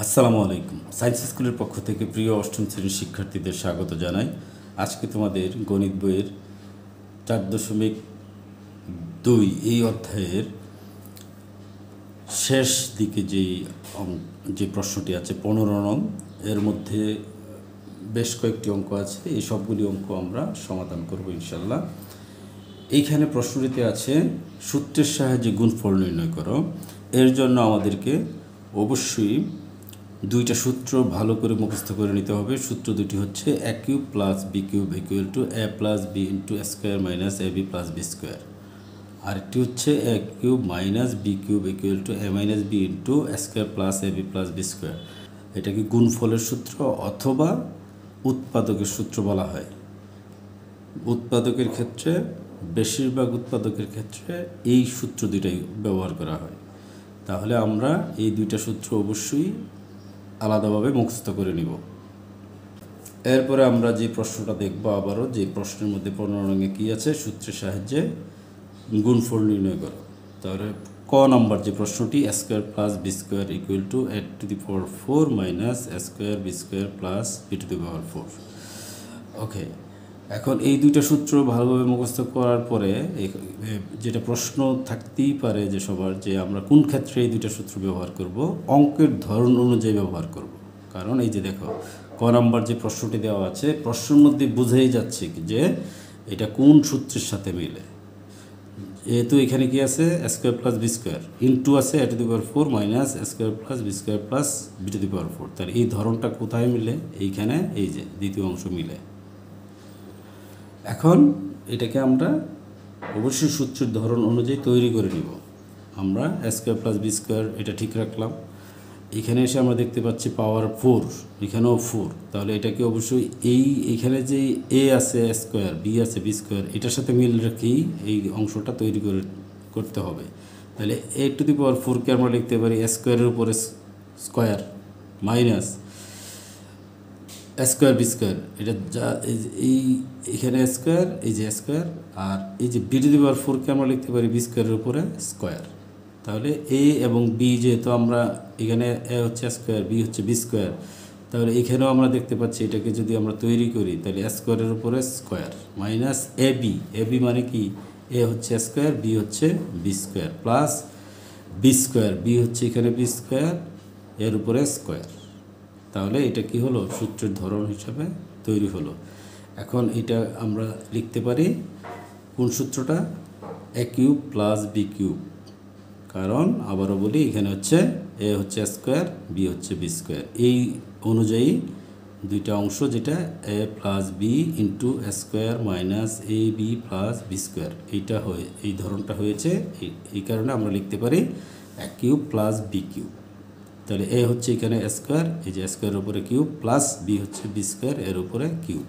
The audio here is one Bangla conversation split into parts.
আসসালামু আলাইকুম। সায়েন্স স্কুলের পক্ষ থেকে প্রিয় অষ্টম শ্রেণীর শিক্ষার্থীদের স্বাগত জানাই। আজকে তোমাদের গণিত বইয়ের 4.2 এই অধ্যায়ের শেষ দিকে যে প্রশ্নটি আছে 15 নং, এর মধ্যে বেশ কয়েকটি অঙ্ক আছে। এই সবগুলি অঙ্ক আমরা সমাধান করব ইনশাল্লাহ। এইখানে প্রশ্নটিতে আছে সূত্রের সাহায্যে গুণফল নির্ণয় করো। এর জন্য আমাদেরকে অবশ্যই দুইটা সূত্র ভালো করে মুখস্থ করে নিতে হবে। সূত্র দুটি হচ্ছে a cube plus b cube equal to a plus b into square minus a b plus b square. আরেকটি হচ্ছে a cube minus b cube equal to a minus b into square plus a b plus b square. এটাকে গুণফলের সূত্র অথবা উৎপাদকের সূত্র বলা হয়। উৎপাদকের ক্ষেত্রে, বেশিরভাগ উৎপাদকের ক্ষেত্রে এই সূত্র দুটাই ব্যবহার করা হয়। তাহলে আমরা এই দুইটা সূত্র অবশ্যই আলাদাভাবে মুখস্থ করে নিব। এরপরে আমরা যে প্রশ্নটা দেখব, আবারও যে প্রশ্নের মধ্যে 15 রঙে কী আছে, সূত্রের সাহায্যে গুণফল নির্ণয় করো। তাহলে ক নম্বর যে প্রশ্নটি, a square plus b square equal to a to the power 4 minus a square b square plus b to the power 4। Okay, এখন এই দুইটা সূত্র ভালোভাবে মুখস্থ করার পরে যেটা প্রশ্ন থাকতেই পারে যে সবার, যে আমরা কোন ক্ষেত্রে এই দুইটা সূত্র ব্যবহার করব, অঙ্কের ধরন অনুযায়ী ব্যবহার করব। কারণ এই যে দেখো, ক নম্বর যে প্রশ্নটি দেওয়া আছে, প্রশ্নের মধ্যে বুঝেই যাচ্ছে যে এটা কোন সূত্রের সাথে মিলে। যেহেতু এখানে কি আছে, a square plus b square into আছে a to the power 4 minus a square plus b square plus b to the power 4। তাহলে এই ধরনটা কোথায় মিলে? এইখানে, এই যে দ্বিতীয় অংশ মিলে। এখন এটাকে আমরা অবশ্যই সূত্রের ধরন অনুযায়ী তৈরি করে নিব। আমরা এ স্কোয়ার প্লাস বি স্কোয়ার এটা ঠিক রাখলাম। এখানে এসে আমরা দেখতে পাচ্ছি পাওয়ার 4, এখানেও 4। তাহলে এটাকে অবশ্যই এইখানে যে এ আছে এ স্কোয়ার, বি আছে বি স্কোয়ার, এটার সাথে মিল রেখেই এই অংশটা তৈরি করতে হবে। তাহলে এ টু দি পাওয়ার 4কে আমরা লিখতে পারি এ স্কোয়ারের উপরে square minus square b square, এটা যা এইখানে স্কোয়ার, এই যে স্কোয়ার, আর এই যে বি টু দি পাওয়ার 4কে আমরা লিখতে পারি বি স্কোয়ারের উপরে স্কোয়ার। তাহলে এ এবং বি, যেহেতু আমরা এখানে এ হচ্ছে স্কোয়ার, বি হচ্ছে বি স্কোয়ার, তাহলে এখানেও আমরা দেখতে পাচ্ছি এটাকে যদি আমরা তৈরি করি, তাহলে স্কোয়ারের উপরে স্কোয়ার মাইনাস এ বি মানে কি, এ হচ্ছে স্কোয়ার, বি হচ্ছে b square plus b square, b হচ্ছে এখানে বি স্কোয়ার, এর উপরে স্কোয়ার। তাহলে এটা কি হলো, সূত্রের ধরন হিসাবে তৈরি হলো। এখন এটা আমরা লিখতে পারি কোন সূত্রটা, a cube plus b cube. কারণ আবারও বলি, এখানে হচ্ছে এ হচ্ছে স্কোয়ার, বি হচ্ছে বি স্কোয়ার, এই অনুযায়ী দুইটা অংশ, যেটা a plus b into square minus a b plus b square, এইটা হয়ে এই ধরনটা হয়েছে। এই কারণে আমরা লিখতে পারি এ কিউব প্লাস বি কিউব। তাহলে এ হচ্ছে এখানে স্কোয়ার, এই যে স্কোয়ারের উপরে কিউব, প্লাস বি হচ্ছে বি স্কোয়ার, এর উপরে কিউব।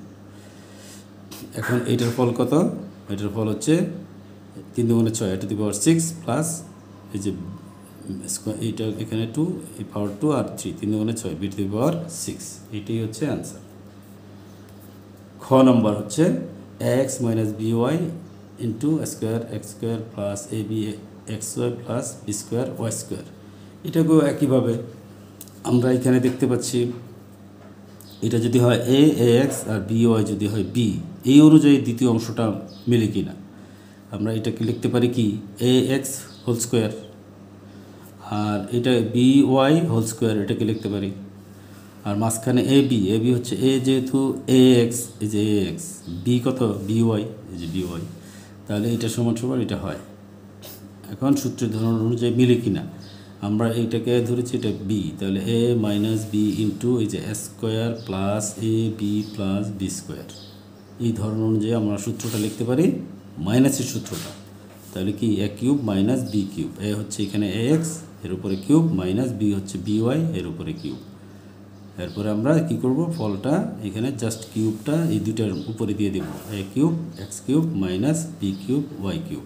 এখন এইটার ফল কত? এটার ফল হচ্ছে 3 দুগুণে 6, এ টু দি পাওয়ার 6 প্লাস এই যে এইটা এখানে 2, এই পাওয়ার 2 আর 3, 3 দুগুণে 6, বি টু দি পাওয়ার 6। এটাই হচ্ছে অ্যান্সার। খ নম্বর হচ্ছে x minus b y into square x square plus a b x y plus b square y square. এটাকেও একইভাবে আমরা এখানে দেখতে পাচ্ছি, এটা যদি হয় এ এক্স আর বি ওয়াই যদি হয় বি, এই অনুযায়ী দ্বিতীয় অংশটা মিলে কি না, আমরা এটাকে লিখতে পারি কি, এ এক্স হোল স্কোয়ার, আর এটা বি ওয়াই হোল স্কোয়ার, এটাকে লিখতে পারি। আর মাঝখানে এ বি হচ্ছে এ, যেহেতু এ এক্স, এই যে এ এক্স, বি কত, বি ওয়াই, এই যে বি ওয়াই, তাহলে এটা সমান সমান এটা হয়। এখন সূত্রের ধরন অনুযায়ী মিলে কি না, আমরা এইটাকে ধরেছি এটা বি, তাহলে এ মাইনাস বি ইন্টু এই যে square plus a b plus b square, এই ধরন অনুযায়ী আমরা সূত্রটা লিখতে পারি মাইনাসের সূত্রটা। তাহলে কি, এ কিউব মাইনাস বি কিউব, এ হচ্ছে এখানে এ এক্স, এর উপরে কিউব, মাইনাস বি হচ্ছে বি ওয়াই, এর উপরে কিউব। এরপরে আমরা কি করব, ফলটা এখানে জাস্ট কিউবটা এই দুইটার উপরে দিয়ে দেব, a cube x cube minus b cube y cube,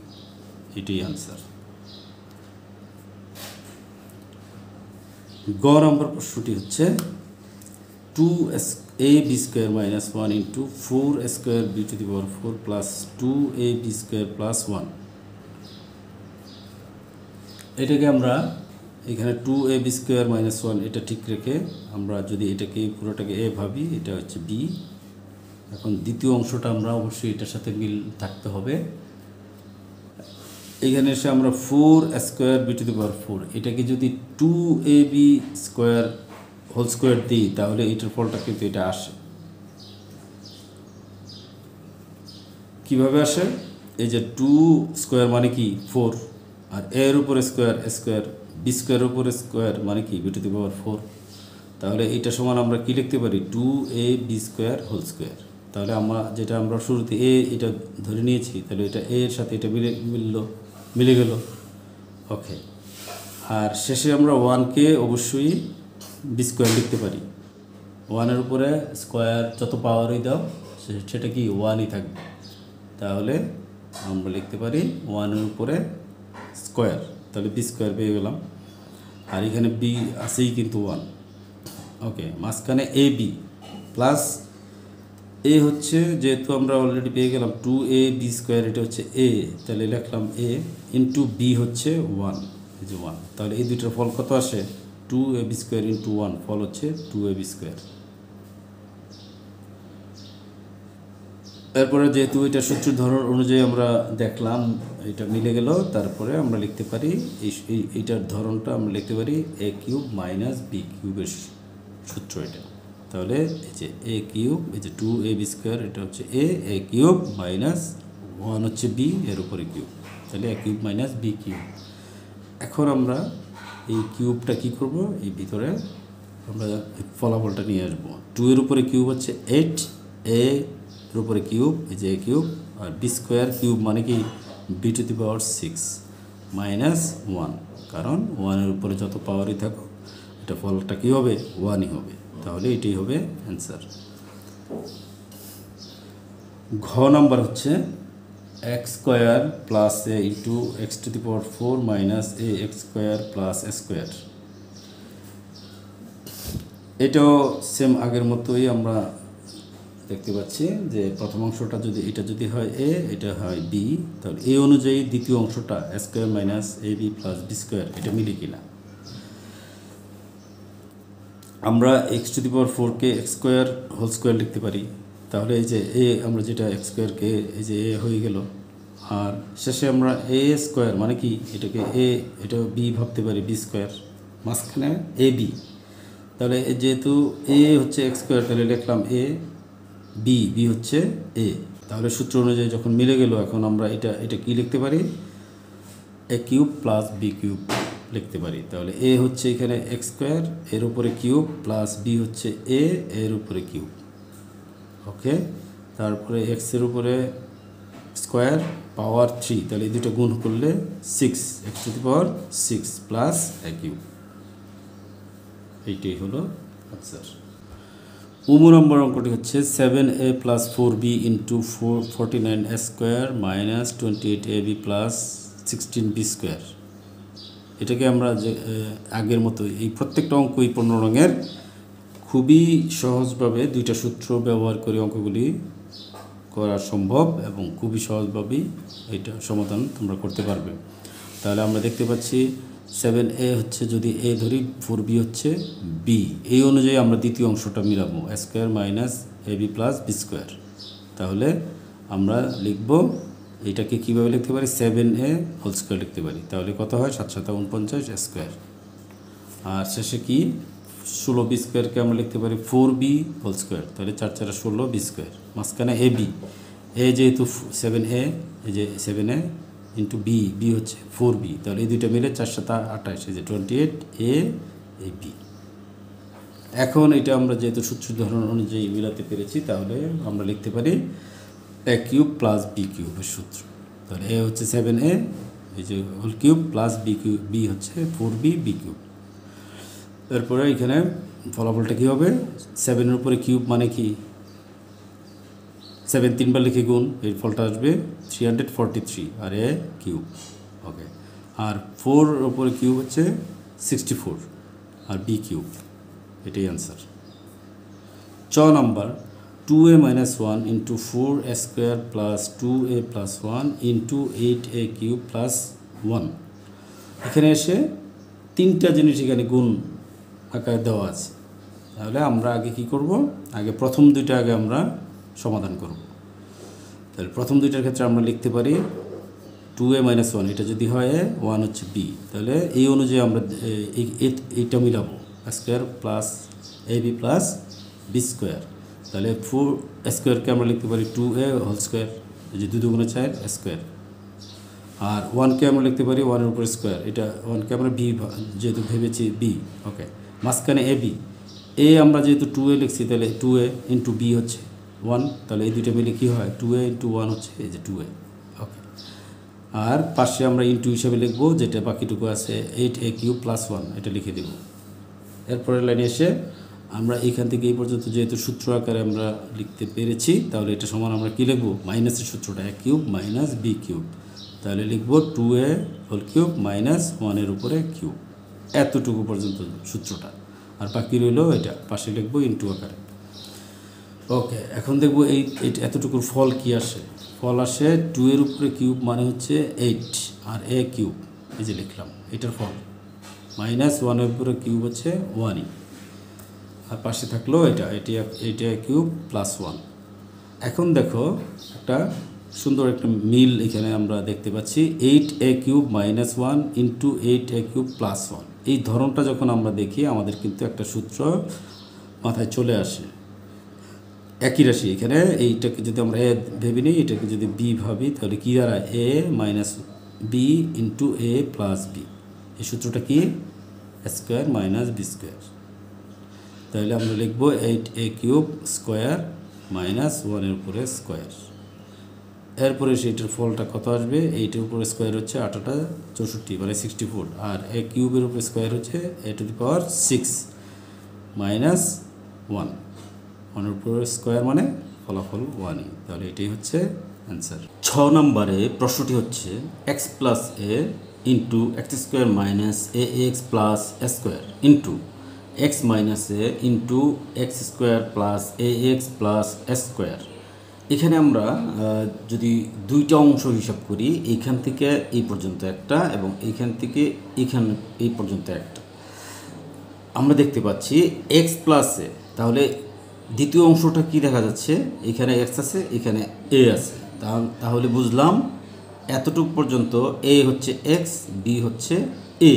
এটাই আনসার। গ নম্বর প্রশ্নটি হচ্ছে 2ab square minus 1 into 4 square b to the power 4 plus 2ab square plus 1। এটাকে আমরা এখানে 2ab² - 1 এটা ঠিক রেখে আমরা যদি এটাকে পুরোটাকে a ভাবি, এটা হচ্ছে b। এখন দ্বিতীয় অংশটা আমরা অবশ্যই এটার সাথে মিল থাকতে হবে। এখানে এসে আমরা 4² এটাকে যদি 2ab² হোল স্কোয়ার দিই তাহলে এটার ফলটা কিন্তু এটা আসে। কিভাবে আসে? এই যে 2² মানে কি 4, আর a এর উপরে স্কোয়ার স্কোয়ার, b² এর উপরে স্কোয়ার মানে কি b⁴। তাহলে এটা সমান আমরা কি লিখতে পারি? 2ab² whole square. তাহলে আমরা শুরুতে a এটা ধরে নিয়েছি, তাহলে এটা a এর সাথে এটা মিলে গেল। ওকে, আর শেষে আমরা 1কে অবশ্যই b² লিখতে পারি। 1-এর উপরে স্কোয়ার যত পাওয়ারই দাও সেটা কি 1ই থাকবে। তাহলে আমরা লিখতে পারি 1-এর উপরে স্কোয়ার, তাহলে b² পেয়ে গেলাম। আর এখানে b আছেই কিন্তু 1। ওকে, মাঝখানে ab প্লাস a হচ্ছে, যেহেতু আমরা অলরেডি পেয়ে গেলাম 2ab², এটা হচ্ছে a, তাহলে লিখলাম a ইন্টু b হচ্ছে 1, এই যে 1। তাহলে এই দুইটার ফল কত আসে? 2ab² ইন্টু 1, ফল হচ্ছে 2ab²। এরপরে যেহেতু এটা সূত্রের ধরন অনুযায়ী আমরা দেখলাম এটা মিলে গেল, তারপরে আমরা লিখতে পারি এইটার ধরনটা আমরা লিখতে পারি a³ - b³ সূত্র এটা। তাহলে এই যে a³ এই যে 2ab² এটা হচ্ছে a³ - 1 হচ্ছে b এর উপরে কিউব, তাহলে a³ - b³। এখন আমরা এই কিউবটা কি করব? এই ভিতরে আমরা ফলাফলটা নিয়ে আসবো। 2 এর উপরে কিউব হচ্ছে 8, a এর উপরে কিউব এই যে a³ আর b² মানে কি b⁶ - 1, কারণ 1-এর উপরে যত পাওয়ারই থাকুক এটা ফলটা কী হবে? 1ই হবে। তাহলে এটাই হবে অ্যান্সার। ঘ নাম্বার হচ্ছে x² + a into x⁴ - ax² + a²। এটাও সেম আগের মতোই আমরা দেখতে পাচ্ছি যে প্রথম অংশটা এটা যদি হয় a, এটা হয় b, তাহলে এই অনুযায়ী দ্বিতীয় অংশটা a² - ab + b² এটা মিলে কিনা। আমরা x⁴কে x² হোল স্কোয়ার লিখতে পারি। তাহলে এই যে a, আমরা যেটা x² কে এই যে a হয়ে গেল, আর শেষে আমরা a² মানে কি এটাকে a, এটা b ভাবতে পারি b², মাঝখানে ab। তাহলে যেহেতু a হচ্ছে x², তাহলে লিখলাম a, b হচ্ছে a। তাহলে সূত্র অনুযায়ী যখন মিলে গেল, এখন আমরা এটা কি লিখতে পারি? a³ + b³ লিখতে পারি। তাহলে a হচ্ছে এখানে x² এর উপরে কিউব প্লাস b হচ্ছে a এর উপরে কিউব। ওকে, তারপরে x এর উপরে স্কোয়ার পাওয়ার 3, তাহলে এই দুটো গুণ করলে 6, x⁴ প্লাস a³। এইটাই হলো আনসার। নম্বর অঙ্কটি হচ্ছে 7a + 4b into 49a² - 28ab + 16b²। এটাকে আমরা যে আগের মতো এই প্রত্যেকটা অঙ্কই 15 রঙের খুবই সহজভাবে দুইটা সূত্র ব্যবহার করে অঙ্কগুলি করা সম্ভব, এবং খুবই সহজভাবেই এটা সমাধান তোমরা করতে পারবে। তাহলে আমরা দেখতে পাচ্ছি 7a হচ্ছে যদি a ধরি, 4b হচ্ছে b, এই অনুযায়ী আমরা দ্বিতীয় অংশটা মিলাবো a² - ab + b²। তাহলে আমরা লিখব এটাকে কীভাবে লিখতে পারি? 7a হোল স্কোয়ার লিখতে পারি। তাহলে কত হয়? 7 × 7 = 49a²। আর শেষে কি 16b²কে আমরা লিখতে পারি 4b হোল স্কোয়ার। তাহলে 4 × 4 = 16 b²। মাঝখানে ab, a যেহেতু 7a, এই যে 7a ইন্টু b হচ্ছে 4b, তাহলে এই দুইটা মিলে 4 × 7 = 28, এই যে 28a ab। এখন এটা আমরা যেহেতু সূত্র ধরন অনুযায়ী মিলাতে পেরেছি, তাহলে আমরা লিখতে পারি a³ + b³ এর সূত্র। তাহলে a হচ্ছে 7a এই যে হোল কিউব প্লাস b হচ্ছে 4b b³। এরপরে এখানে ফলাফলটা কী হবে? 7-এর উপরে কিউব মানে কি 7 3বার লিখে গুণ, এর ফলটা আসবে 343, আর a³ ওকে। আর 4-এর উপরে কিউব হচ্ছে 64, আর b³। এটাই অ্যান্সার। চ number 2a - 1 into 4a² + 2a + 1 into 8a³ + 1। এখানে এসে তিনটা জিনিস এখানে গুণ আকারে দেওয়া আছে। তাহলে আমরা আগে কি করব, আগে প্রথম দুইটা আগে আমরা সমাধান করব। তাহলে প্রথম দুইটার ক্ষেত্রে আমরা লিখতে পারি 2a - 1, এটা যদি হয় a, 1 হচ্ছে b, তাহলে এই অনুযায়ী আমরা এইটা মিলাবো, square plus ab plus b square. তাহলে 4 স্কোয়ারকে আমরা লিখতে পারি 2a হোল স্কোয়ার, এই যে 2 2 4 স্কোয়ার। আর 1কে আমরা লিখতে পারি 1-এর উপর স্কোয়ার, এটা 1কে আমরা বি যেহেতু ভেবেছি বি, ওকে। মাঝখানে এ বি, এ আমরা যেহেতু 2a লিখছি, তাহলে 2a ইন্টু বি হচ্ছে 1, তাহলে এই দুইটা মিলে কী হয় 2a ইন্টু 1 হচ্ছে এই যে 2a, ওকে। আর পাশে আমরা ইন্টু হিসাবে লিখবো, যেটা বাকিটুকু আছে 8a³ + 1, এটা লিখে দেব। এরপরের লাইনে এসে আমরা এইখান থেকে এই পর্যন্ত যেহেতু সূত্র আকারে আমরা লিখতে পেরেছি, তাহলে এটা সমান আমরা কী লিখবো, মাইনাসের সূত্রটা a³ - b³, তাহলে লিখবো 2a হোল কিউব মাইনাস 1-এর উপরে কিউব, এতটুকু পর্যন্ত সূত্রটা। আর বাকি রইল এটা পাশে লিখবো ইন্টু আকারে, ওকে। এখন দেখবো এই এতটুকুর ফল কি আসে। ফল আসে 2-এর উপরে কিউব মানে হচ্ছে 8, আর a³, এই যে লিখলাম এটার ফল, মাইনাস 1-এর উপরে কিউব হচ্ছে 1ই, আর পাশে থাকলো এটা³ + 1। এখন দেখো একটা সুন্দর একটা মিল এখানে আমরা দেখতে পাচ্ছি, 8a³ - 1 ইন্টু 8a³ + 1। এই ধরনটা যখন আমরা দেখি আমাদের কিন্তু একটা সূত্র মাথায় চলে আসে, একই রাশি। এখানে এইটাকে যদি আমরা এ ভেবে নিই, এটাকে যদি বি ভাবি, তাহলে কী দাঁড়ায় a - b into a + b। এই সূত্রটা কি, স্কোয়ার মাইনাস বি স্কোয়ার। তাহলে আমরা লিখবো 8a³ স্কোয়ার মাইনাস 1-এর উপরে স্কোয়ার। এরপরে সেইটার ফলটা কত আসবে, 8-এর উপরে স্কোয়ার হচ্ছে 8টা 64 মানে 64, আর a³ উপরে স্কোয়ার হচ্ছে a⁶ মাইনাস 1-এর উপরে স্কোয়ার মানে ফলাফল 1ই। তাহলে এটাই হচ্ছে অ্যান্সার। 6 নম্বরে প্রশ্নটি হচ্ছে x + a into x² minus ax plus square into x minus a into x² plus ax plus square. এখানে আমরা যদি দুইটা অংশ হিসাব করি, এইখান থেকে এই পর্যন্ত একটা এবং এইখান থেকে এই পর্যন্ত একটা, আমরা দেখতে পাচ্ছি x + a। তাহলে দ্বিতীয় অংশটা কি দেখা যাচ্ছে, এখানে x আছে, এখানে a আছে, তাহলে বুঝলাম এতটুকু পর্যন্ত a হচ্ছে x, b হচ্ছে a।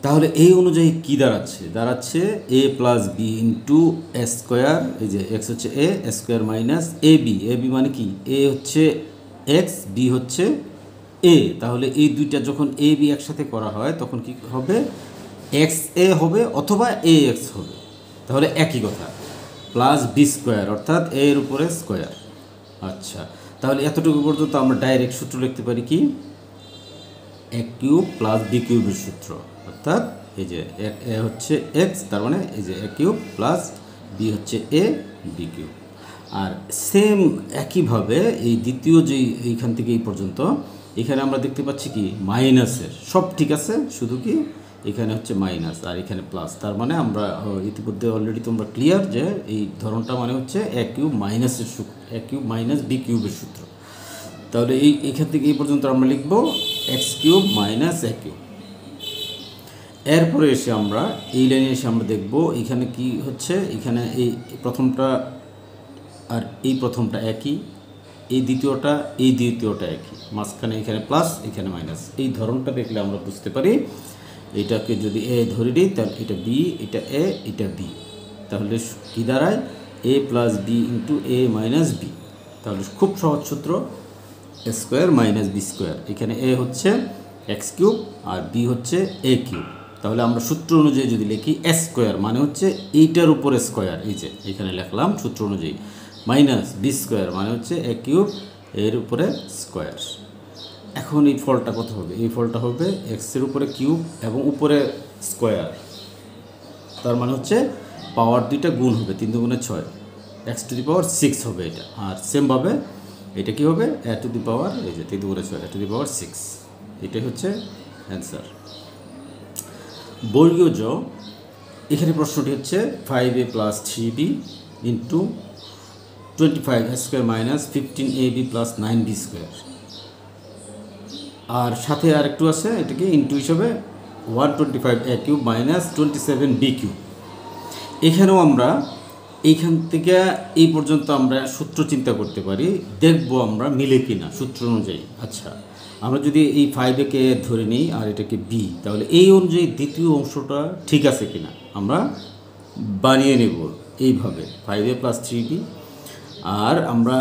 তাহলে এই অনুযায়ী কি দাঁড়াচ্ছে a + b ইন্টু স্কোয়ার, এই যে x হচ্ছে a স্কোয়ার মাইনাস ab মানে কি, a হচ্ছে x, b হচ্ছে a। তাহলে এই দুইটা যখন a b একসাথে করা হয় তখন কি হবে, xa হবে অথবা ax হবে, তাহলে একই কথা, প্লাস b², অর্থাৎ a এর উপরে স্কোয়ার। আচ্ছা, তাহলে এতটুকু পর্যন্ত আমরা ডাইরেক্ট সূত্র লিখতে পারি কি, a³ + b³ সূত্র, অর্থাৎ এই যে a হচ্ছে x, তার মানে এই যে a³ প্লাস b হচ্ছে a b³। আর সেম একইভাবে এই দ্বিতীয় যে এইখান থেকে এই পর্যন্ত, এখানে আমরা দেখতে পাচ্ছি কি মাইনাসের, সব ঠিক আছে, শুধু কি এখানে হচ্ছে মাইনাস আর এখানে প্লাস। তার মানে আমরা ইতিমধ্যে অলরেডি তোমরা ক্লিয়ার যে এই ধরনটা মানে হচ্ছে a³ মাইনাসের সূত্র, a³ মাইনাস b³ সূত্র। তাহলে এইখান থেকে এই পর্যন্ত আমরা লিখব x³ মাইনাস a³। এরপরে এসে আমরা এই লাইনে এসে আমরা দেখব এখানে কি হচ্ছে, এখানে এই প্রথমটা আর এই প্রথমটা একই, এই দ্বিতীয়টা একই, মাঝখানে এখানে প্লাস এখানে মাইনাস। এই ধরনটা দেখলে আমরা বুঝতে পারি, এটাকে যদি a ধরে নিই তাহলে এটা b, এটা a, এটা b, তাহলে কি দাঁড়ায় a + b into a minus b। তাহলে খুব সহজ সূত্র, স্কোয়ার মাইনাস b²। এখানে a হচ্ছে x³ আর b হচ্ছে a³। তাহলে আমরা সূত্র অনুযায়ী যদি লিখি স্কোয়ার মানে হচ্ছে এইটার উপরে স্কোয়ার, এই যে এখানে লিখলাম সূত্র অনুযায়ী, মাইনাস b² মানে হচ্ছে a³ এর উপরে স্কোয়ার। এখন এই ফলটা কত হবে, এই ফলটা হবে x-এর উপরে কিউব এবং উপরে স্কোয়ার, তার মানে হচ্ছে পাওয়ার দুইটা গুণ হবে, 3 × 6 x⁶ হবে এটা। আর সেমভাবে এটা কি হবে a⁴, এই যে 3 × 6 a⁶, এটাই হচ্ছে অ্যান্সার। বর্গীয় জ, এখানে প্রশ্নটি হচ্ছে 5a + 3b into 25a² minus 15ab + 9b²। আর সাথে আরেকটু আছে, এটাকে ইন্টু হিসাবে 125a³ মাইনাস 27b³ এখানেও আমরা এইখান থেকে এই পর্যন্ত আমরা সূত্র চিন্তা করতে পারি, দেখব আমরা মিলে কি না সূত্র অনুযায়ী। আচ্ছা, আমরা যদি এই 5a-কে ধরে নিই আর এটাকে বি, তাহলে এই অনুযায়ী দ্বিতীয় অংশটা ঠিক আছে কিনা আমরা বানিয়ে নেব এইভাবে 5a + 3b। আর আমরা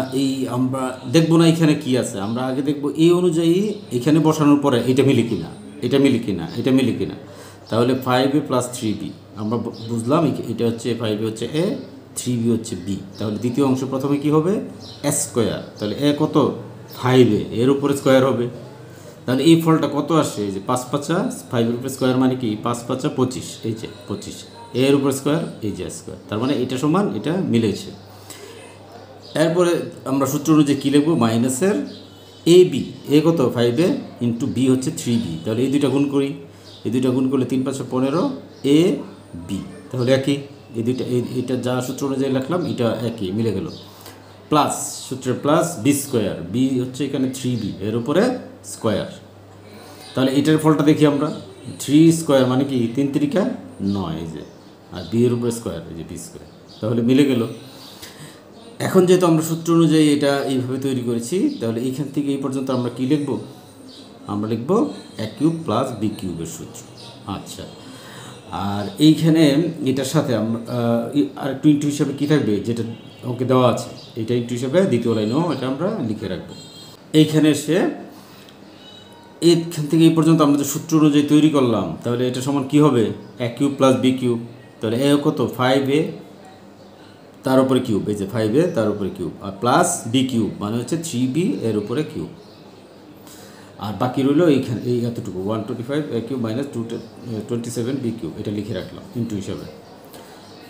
দেখব না এখানে কি আছে, আমরা আগে দেখব এই অনুযায়ী এখানে বসানোর পরে এটা মিলে কিনা, এটা মিলে কিনা, এটা মিলে কিনা। তাহলে 5a + 3b আমরা বুঝলাম এটা হচ্ছে 5a হচ্ছে a, 3b হচ্ছে b। তাহলে দ্বিতীয় অংশ প্রথমে কি হবে স্কোয়ার, তাহলে a কত 5a, এর উপরে স্কোয়ার হবে। তাহলে এই ফলটা কত আসে, এই যে 5 5 5 এর উপরে স্কোয়ার মানে কি 5 5 25, এই যে 25, এর উপরে স্কোয়ার, এই যে স্কোয়ার, তার মানে এটা সমান এটা মিলেছে। এরপরে আমরা সূত্র অনুযায়ী কী লিখব, মাইনাসের এ বি, এ কত 5a ইন্টু বি হচ্ছে 3b। তাহলে এই দুইটা গুণ করি, এই দুইটা গুণ করলে 3 5 15 এ বি, তাহলে একই। এই দুইটা এইটা যা সূত্র অনুযায়ী লিখলাম এটা একই, মিলে গেল। প্লাস সূত্রের প্লাস বি স্কোয়ার, বি হচ্ছে এখানে 3b, এর উপরে স্কোয়ার। তাহলে এটার ফলটা দেখি আমরা, 3 স্কোয়ার মানে কি 3 3 9, এই যে, আর বি এর উপরে স্কোয়ার, এই যে বি স্কোয়ার, তাহলে মিলে গেল। এখন যেহেতু আমরা সূত্র অনুযায়ী এটা এইভাবে তৈরি করেছি, তাহলে এইখান থেকে এই পর্যন্ত আমরা কি লিখব, আমরা লিখব a³ + b³ এর সূত্র। আচ্ছা, আর এইখানে এটার সাথে আমরা আর একটু ইন্টু হিসাবে কী থাকবে, যেটা ওকে দেওয়া আছে এটা ইন্টু হিসাবে দ্বিতীয় লাইনেও এটা আমরা লিখে রাখবো। এইখানে এসে এইখান থেকে এই পর্যন্ত আমরা যে সূত্র অনুযায়ী তৈরি করলাম, তাহলে এটা সমান কী হবে a³ + b³। তাহলে এ কত 5a তার উপরে কিউব, এই যে 5a তার উপরে কিউব, আর প্লাস b³ মানে হচ্ছে 3b এর উপরে কিউব। আর বাকি রইল এইখানে এই এতটুকু 125a³ মাইনাস 27b³, এটা লিখে রাখলাম ইন্টু হিসাবে।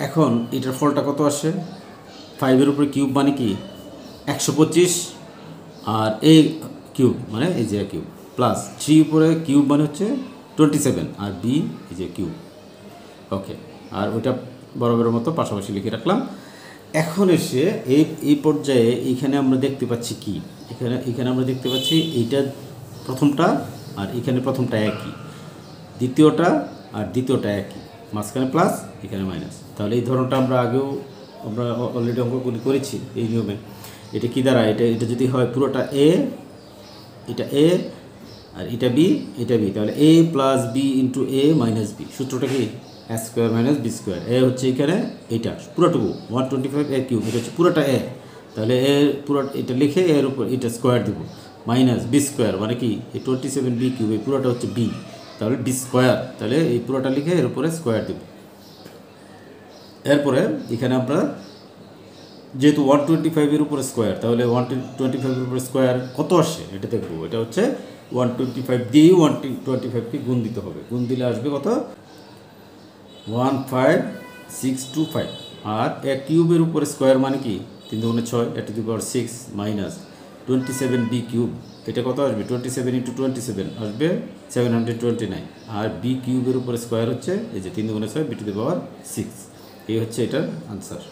এখন এটার ফলটা কত আসে, 5 এর উপরে কিউব মানে কি 125, আর a³ মানে এই যে কিউব, প্লাস 3 উপরে কিউব মানে হচ্ছে 27, আর b এই যে কিউব। ওকে, আর ওইটা বরাবরের মতো পাশাপাশি লিখে রাখলাম। এখন এসে এই পর্যায়ে এইখানে আমরা দেখতে পাচ্ছি কি, এখানে আমরা দেখতে পাচ্ছি এইটা প্রথমটা আর এখানে প্রথমটা একই, দ্বিতীয়টা আর দ্বিতীয়টা একই, মাঝখানে প্লাস এখানে মাইনাস। তাহলে এই ধরনটা আমরা আগেও অলরেডি অঙ্কগুলি করেছি এই নিয়মে। এটা কি দ্বারা, এটা যদি হয় পুরোটা এ, এটা এ, আর এটা বি, এটা বি, তাহলে a + b × a - b, সূত্রটা কি a² - b²। এ হচ্ছে এখানে এইটা পুরোটুকু 125a³, এটা হচ্ছে পুরোটা এ। তাহলে পুরো এটা লিখে এর উপর এটা স্কোয়ার দেবো, মাইনাস b² মানে কি এই 27b³ এই পুরোটা হচ্ছে b, তাহলে b², তাহলে এই পুরোটা লিখে এর উপরে স্কোয়ার দেব। এরপরে এখানে আমরা যেহেতু 125 এর উপরে স্কোয়ার, তাহলে 125 এর উপরে স্কোয়ার কত আসে এটা দেখবো। এটা হচ্ছে 125 দিয়ে 125কে গুণ দিতে হবে, গুণ দিলে আসবে কত 15625। আর a³ এর উপরে স্কোয়ার মানে কি 3 × 6 a⁻6 মাইনাস 27b³, এটা কত আসবে 27 × 27 আসবে 729। আর b³ এর উপরে স্কোয়ার হচ্ছে এই যে 3 × 6 b⁻6, এই হচ্ছে এটার আনসার।